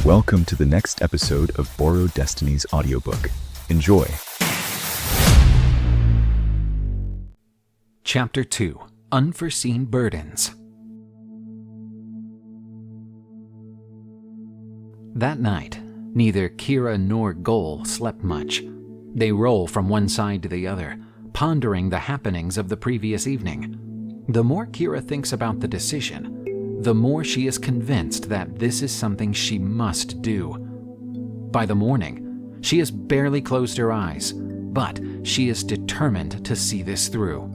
Welcome to the next episode of Borrow Destiny's audiobook. Enjoy. Chapter 2: Unforeseen Burdens. That night, neither Kera nor Gole slept much. They roll from one side to the other, pondering the happenings of the previous evening. The more Kera thinks about the decision, the more she is convinced that this is something she must do. By the morning, she has barely closed her eyes, but she is determined to see this through.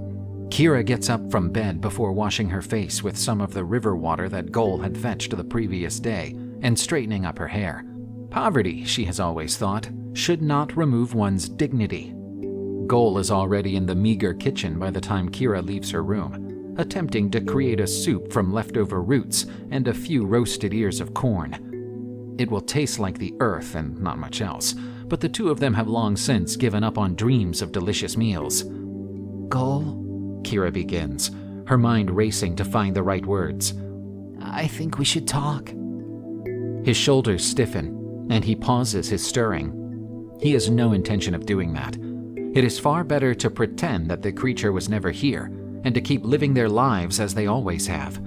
Kera gets up from bed before washing her face with some of the river water that Gole had fetched the previous day and straightening up her hair. Poverty, she has always thought, should not remove one's dignity. Gole is already in the meager kitchen by the time Kera leaves her room, attempting to create a soup from leftover roots and a few roasted ears of corn. It will taste like the earth and not much else, but the two of them have long since given up on dreams of delicious meals. Gole, Kera begins, her mind racing to find the right words. I think we should talk. His shoulders stiffen, and he pauses his stirring. He has no intention of doing that. It is far better to pretend that the creature was never here, and to keep living their lives as they always have.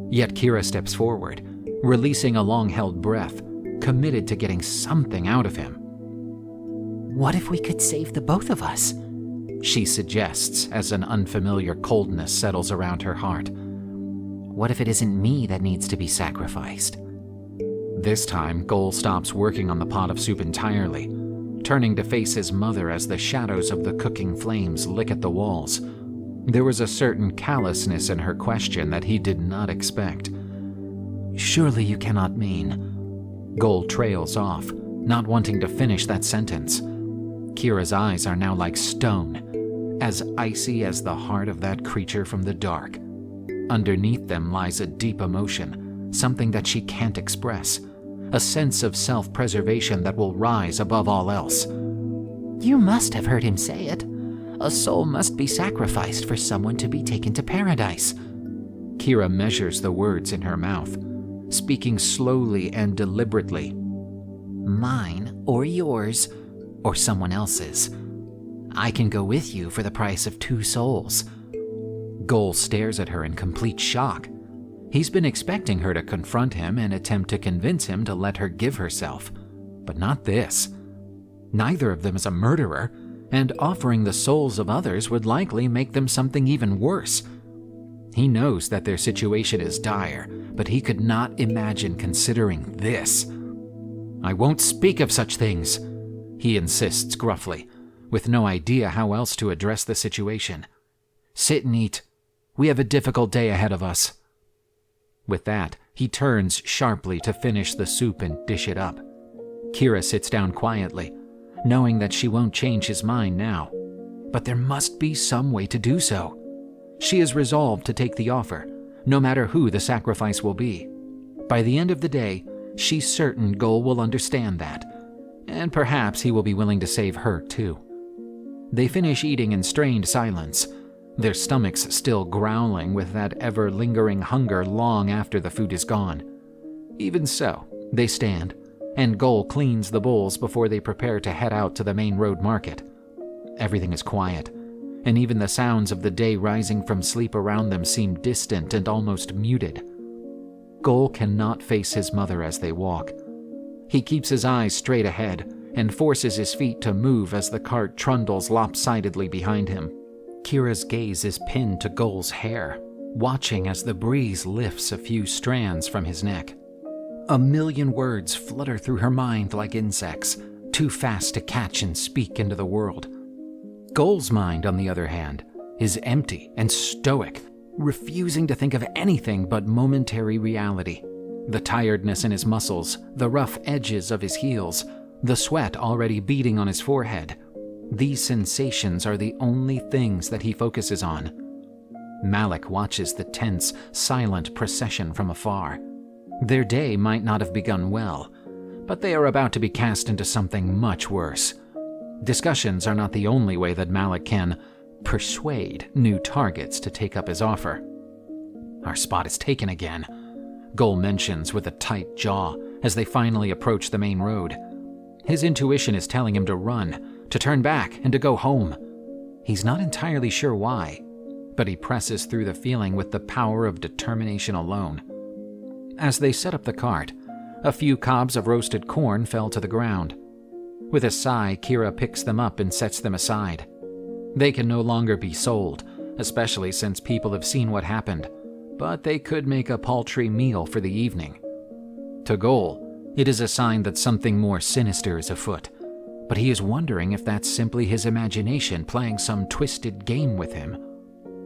Yet Kera steps forward, releasing a long-held breath, committed to getting something out of him. What if we could save the both of us? She suggests as an unfamiliar coldness settles around her heart. What if it isn't me that needs to be sacrificed? This time, Gole stops working on the pot of soup entirely, turning to face his mother as the shadows of the cooking flames lick at the walls. There was a certain callousness in her question that he did not expect. Surely you cannot mean... Gole trails off, not wanting to finish that sentence. Kera's eyes are now like stone, as icy as the heart of that creature from the dark. Underneath them lies a deep emotion, something that she can't express, a sense of self-preservation that will rise above all else. You must have heard him say it. A soul must be sacrificed for someone to be taken to paradise. Kera measures the words in her mouth, speaking slowly and deliberately. Mine or yours, or someone else's. I can go with you for the price of 2 souls. Gole stares at her in complete shock. He's been expecting her to confront him and attempt to convince him to let her give herself. But not this. Neither of them is a murderer, and offering the souls of others would likely make them something even worse. He knows that their situation is dire, but he could not imagine considering this. I won't speak of such things, he insists gruffly, with no idea how else to address the situation. Sit and eat. We have a difficult day ahead of us. With that, he turns sharply to finish the soup and dish it up. Kera sits down quietly, knowing that she won't change his mind now. But there must be some way to do so. She is resolved to take the offer, no matter who the sacrifice will be. By the end of the day, she's certain Gole will understand that, and perhaps he will be willing to save her too. They finish eating in strained silence, their stomachs still growling with that ever-lingering hunger long after the food is gone. Even so, they stand, and Gole cleans the bowls before they prepare to head out to the main road market. Everything is quiet, and even the sounds of the day rising from sleep around them seem distant and almost muted. Gole cannot face his mother as they walk. He keeps his eyes straight ahead and forces his feet to move as the cart trundles lopsidedly behind him. Kera's gaze is pinned to Gole's hair, watching as the breeze lifts a few strands from his neck. A million words flutter through her mind like insects, too fast to catch and speak into the world. Gole's mind, on the other hand, is empty and stoic, refusing to think of anything but momentary reality. The tiredness in his muscles, the rough edges of his heels, the sweat already beading on his forehead. These sensations are the only things that he focuses on. Malik watches the tense, silent procession from afar. Their day might not have begun well, but they are about to be cast into something much worse. Discussions are not the only way that Malik can persuade new targets to take up his offer. Our spot is taken again, Gole mentions with a tight jaw as they finally approach the main road. His intuition is telling him to run, to turn back, and to go home. He's not entirely sure why, but he presses through the feeling with the power of determination alone. As they set up the cart, a few cobs of roasted corn fell to the ground. With a sigh, Kera picks them up and sets them aside. They can no longer be sold, especially since people have seen what happened, but they could make a paltry meal for the evening. To Gole, it is a sign that something more sinister is afoot, but he is wondering if that's simply his imagination playing some twisted game with him.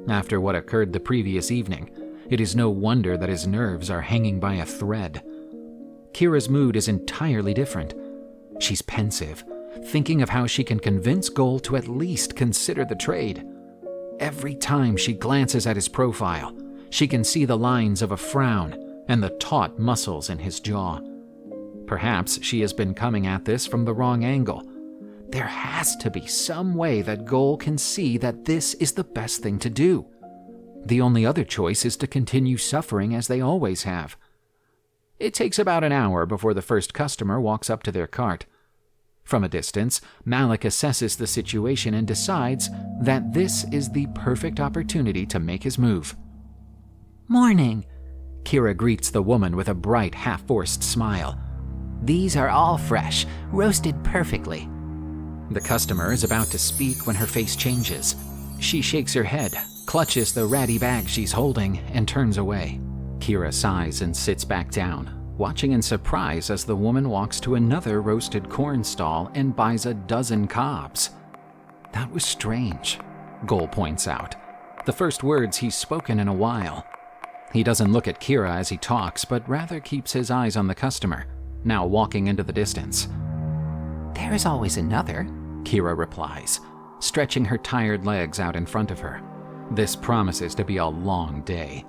After what occurred the previous evening, it is no wonder that his nerves are hanging by a thread. Kira's mood is entirely different. She's pensive, thinking of how she can convince Gole to at least consider the trade. Every time she glances at his profile, she can see the lines of a frown and the taut muscles in his jaw. Perhaps she has been coming at this from the wrong angle. There has to be some way that Gole can see that this is the best thing to do. The only other choice is to continue suffering as they always have. It takes about an hour before the first customer walks up to their cart. From a distance, Malik assesses the situation and decides that this is the perfect opportunity to make his move. Morning. Kera greets the woman with a bright, half-forced smile. These are all fresh, roasted perfectly. The customer is about to speak when her face changes. She shakes her head, clutches the ratty bag she's holding, and turns away. Kera sighs and sits back down, watching in surprise as the woman walks to another roasted corn stall and buys a dozen cobs. That was strange, Gole points out. The first words he's spoken in a while. He doesn't look at Kera as he talks, but rather keeps his eyes on the customer, now walking into the distance. There is always another, Kera replies, stretching her tired legs out in front of her. This promises to be a long day.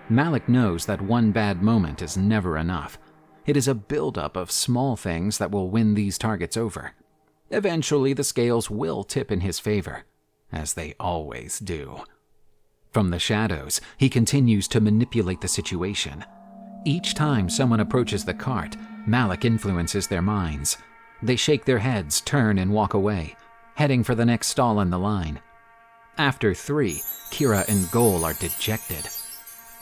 Malik knows that one bad moment is never enough. It is a buildup of small things that will win these targets over. Eventually, the scales will tip in his favor, as they always do. From the shadows, he continues to manipulate the situation. Each time someone approaches the cart, Malik influences their minds. They shake their heads, turn, and walk away, heading for the next stall in the line. After 3, Kera and Gole are dejected.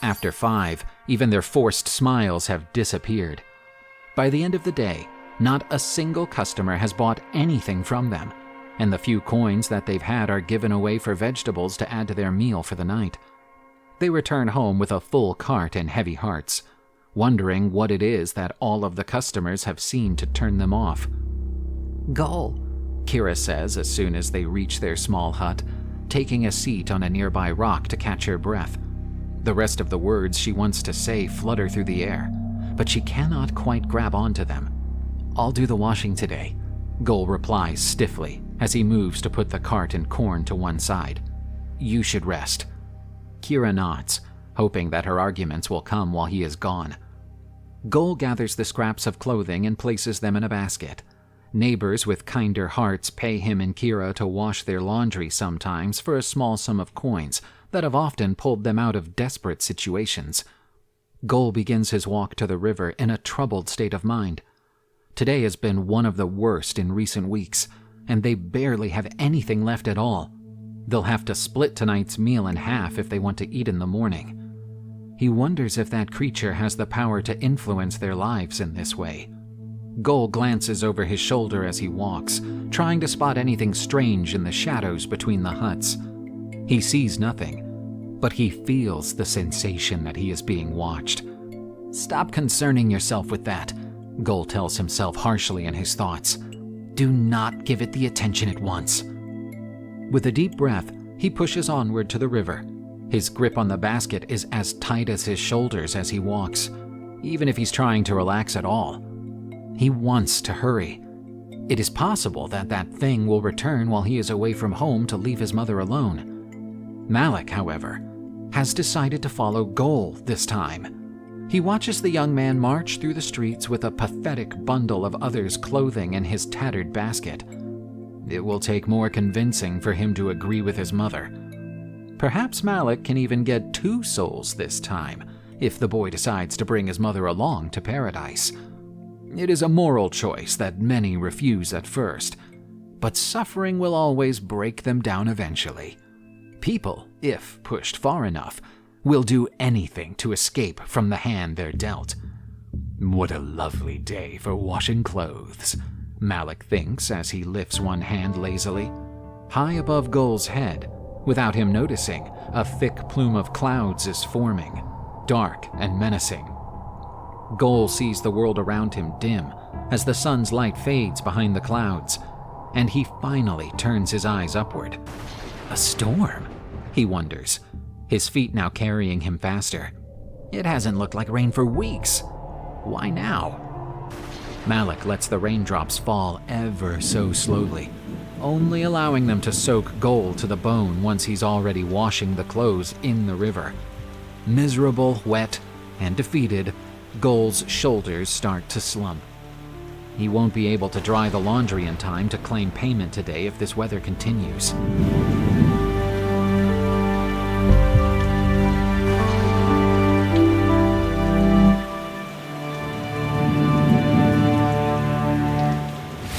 After 5, even their forced smiles have disappeared. By the end of the day, not a single customer has bought anything from them, and the few coins that they've had are given away for vegetables to add to their meal for the night. They return home with a full cart and heavy hearts, wondering what it is that all of the customers have seen to turn them off. Gole, Kera says as soon as they reach their small hut, taking a seat on a nearby rock to catch her breath. The rest of the words she wants to say flutter through the air, but she cannot quite grab onto them. I'll do the washing today, Gole replies stiffly as he moves to put the cart and corn to one side. You should rest. Kera nods, hoping that her arguments will come while he is gone. Gole gathers the scraps of clothing and places them in a basket. Neighbors with kinder hearts pay him and Kera to wash their laundry sometimes for a small sum of coins that have often pulled them out of desperate situations. Gole begins his walk to the river in a troubled state of mind. Today has been one of the worst in recent weeks, and they barely have anything left at all. They'll have to split tonight's meal in half if they want to eat in the morning. He wonders if that creature has the power to influence their lives in this way. Gole glances over his shoulder as he walks, trying to spot anything strange in the shadows between the huts. He sees nothing, but he feels the sensation that he is being watched. Stop concerning yourself with that, Gole tells himself harshly in his thoughts. Do not give it the attention it wants. With a deep breath, he pushes onward to the river. His grip on the basket is as tight as his shoulders as he walks, even if he's trying to relax at all. He wants to hurry. It is possible that that thing will return while he is away from home to leave his mother alone. Malik, however, has decided to follow Gole this time. He watches the young man march through the streets with a pathetic bundle of others' clothing in his tattered basket. It will take more convincing for him to agree with his mother. Perhaps Malik can even get 2 souls this time, if the boy decides to bring his mother along to paradise. It is a moral choice that many refuse at first, but suffering will always break them down eventually. People, if pushed far enough, will do anything to escape from the hand they're dealt. What a lovely day for washing clothes, Malik thinks as he lifts one hand lazily. High above Gole's head, without him noticing, a thick plume of clouds is forming, dark and menacing. Gole sees the world around him dim as the sun's light fades behind the clouds, and he finally turns his eyes upward. A storm, he wonders, his feet now carrying him faster. It hasn't looked like rain for weeks. Why now? Malik lets the raindrops fall ever so slowly, only allowing them to soak Gole to the bone once he's already washing the clothes in the river. Miserable, wet, and defeated, Gole's shoulders start to slump. He won't be able to dry the laundry in time to claim payment today if this weather continues.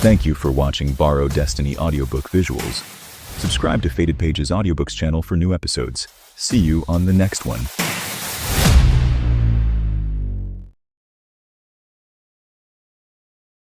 Thank you for watching Borrow Destiny audiobook visuals. Subscribe to Faded Pages Audiobooks channel for new episodes. See you on the next one.